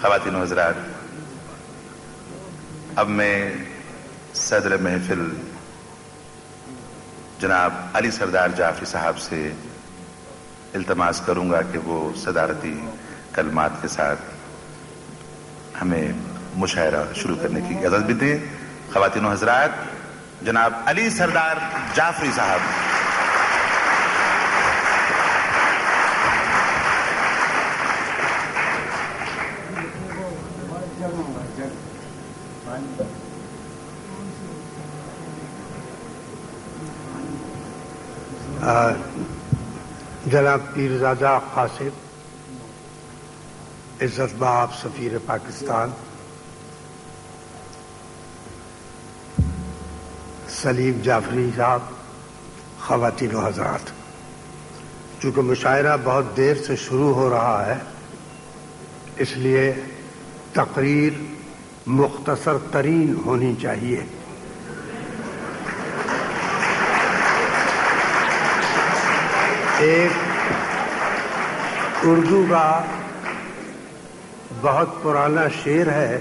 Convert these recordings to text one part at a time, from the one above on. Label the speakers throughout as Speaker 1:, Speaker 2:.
Speaker 1: خواتین و حضرات، اب میں صدر محفل جناب علی سردار جعفری صاحب سے التماس کروں گا کہ وہ صدارتی کلمات کے ساتھ ہمیں مشاعرہ شروع کرنے کی اجازت بھی دیں۔ خواتین و حضرات، جناب علی سردار جعفری صاحب۔
Speaker 2: جناب پیرزادہ قاسم، عزت مآب سفیر پاکستان، سلیم جعفری صاحب، خواتین و حضرات، چونکہ مشاعرہ بہت دیر سے شروع ہو رہا ہے اس لیے تقریر مختصر ترین ہونی چاہیے۔ ایک اردو کا بہت پرانا شعر ہے،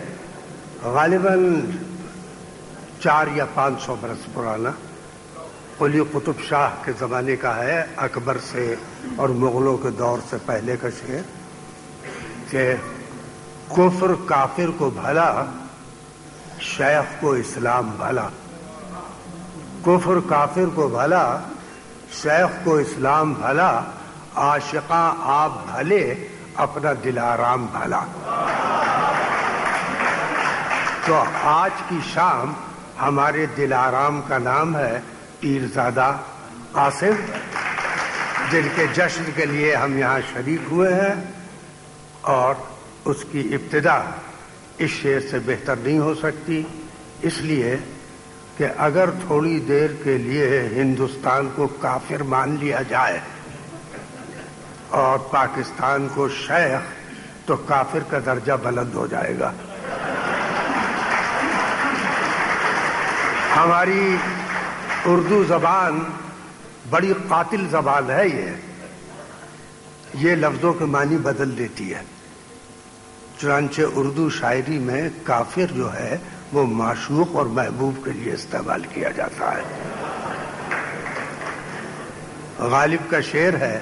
Speaker 2: غالباً 400 یا 500 برس پرانا، قلی قطب شاہ کے زمانے کا ہے، اکبر سے اور مغلوں کے دور سے پہلے کا شعر، کہ کفر کافر کو بھلا، شیخ کو اسلام بھلا۔ کفر کافر کو بھلا، شیخ کو اسلام بھلا، عاشقاں آپ بھلے، اپنا دل آرام بھلا۔ تو آج کی شام ہمارے دل آرام کا نام ہے پیرزادہ قاسم، جن کے جشن کے لیے ہم یہاں شریک ہوئے ہیں، اور اس کی ابتدا اس شعر سے بہتر نہیں ہو سکتی، اس لیے کہ اگر تھوڑی دیر کے لیے ہندوستان کو کافر مان لیا جائے اور پاکستان کو شیخ، تو کافر کا درجہ بلند ہو جائے گا۔ ہماری اردو زبان بڑی قاتل زبان ہے، یہ لفظوں کے معنی بدل دیتی ہے۔ چنانچہ اردو شاعری میں کافر جو ہے وہ معشوق اور محبوب کے لیے استعمال کیا جاتا ہے۔ غالب کا شعر ہے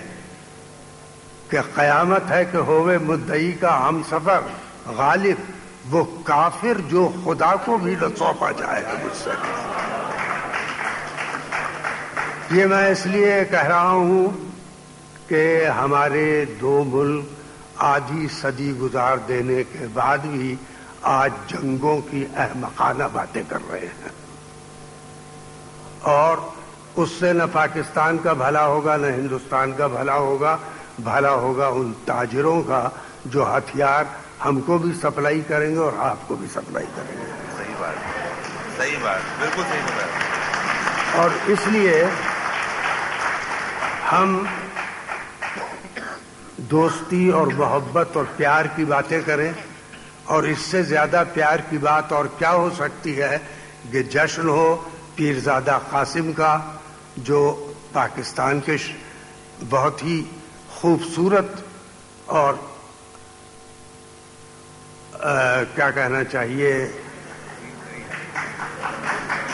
Speaker 2: کہ قیامت ہے کہ ہوئے مدعی کا ہم سفر، غالب وہ کافر جو خدا کو بھی نہ سونپا جائے گا مجھ سے۔ یہ میں اس لیے کہہ رہا ہوں کہ ہمارے دو ملک آدھی صدی گزار دینے کے بعد بھی آج جنگوں کی احمقانہ باتیں کر رہے ہیں، اور اس سے نہ پاکستان کا بھلا ہوگا نہ ہندوستان کا بھلا ہوگا، بھلا ہوگا ان تاجروں کا جو ہتھیار ہم کو بھی سپلائی کریں گے اور آپ کو بھی سپلائی کریں گے۔
Speaker 1: صحیح بات، صحیح بات، بالکل صحیح بات۔
Speaker 2: اور اس لیے ہم دوستی اور محبت اور پیار کی باتیں کریں، اور اس سے زیادہ پیار کی بات اور کیا ہو سکتی ہے کہ جشن ہو پیرزادہ قاسم کا، جو پاکستان کے بہت ہی خوبصورت اور کیا کہنا چاہیے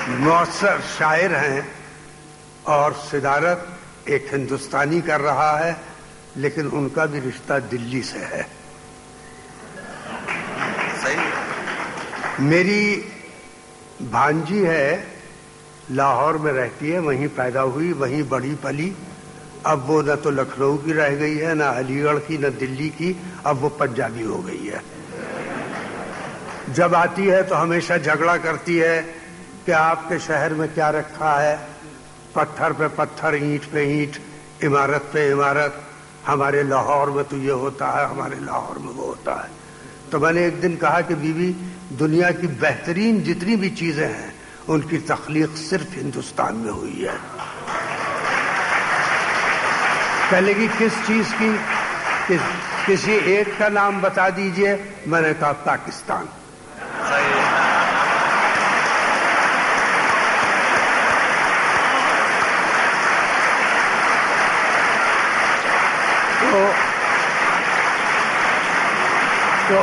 Speaker 2: مؤثر شاعر ہیں، اور صدارت ایک ہندوستانی کر رہا ہے، لیکن ان کا بھی رشتہ دلی سے ہے۔ میری بھانجی ہے، لاہور میں رہتی ہے، وہیں پیدا ہوئی، وہیں بڑی پلی، اب وہ نہ تو لکھنؤ کی رہ گئی ہے، نہ علی گڑھ کی، نہ دلی کی، اب وہ پنجابی ہو گئی ہے۔ جب آتی ہے تو ہمیشہ جھگڑا کرتی ہے کہ آپ کے شہر میں کیا رکھا ہے، پتھر پہ پتھر، اینٹ پہ اینٹ، عمارت پہ عمارت، ہمارے لاہور میں تو یہ ہوتا ہے، ہمارے لاہور میں وہ ہوتا ہے۔ تو میں نے ایک دن کہا کہ بیوی، دنیا کی بہترین جتنی بھی چیزیں ہیں ان کی تخلیق صرف ہندوستان میں ہوئی ہے۔ پہلے کی کس چیز کی؟ کسی ایک کا نام بتا دیجئے۔ میں نے کہا پاکستان۔ تو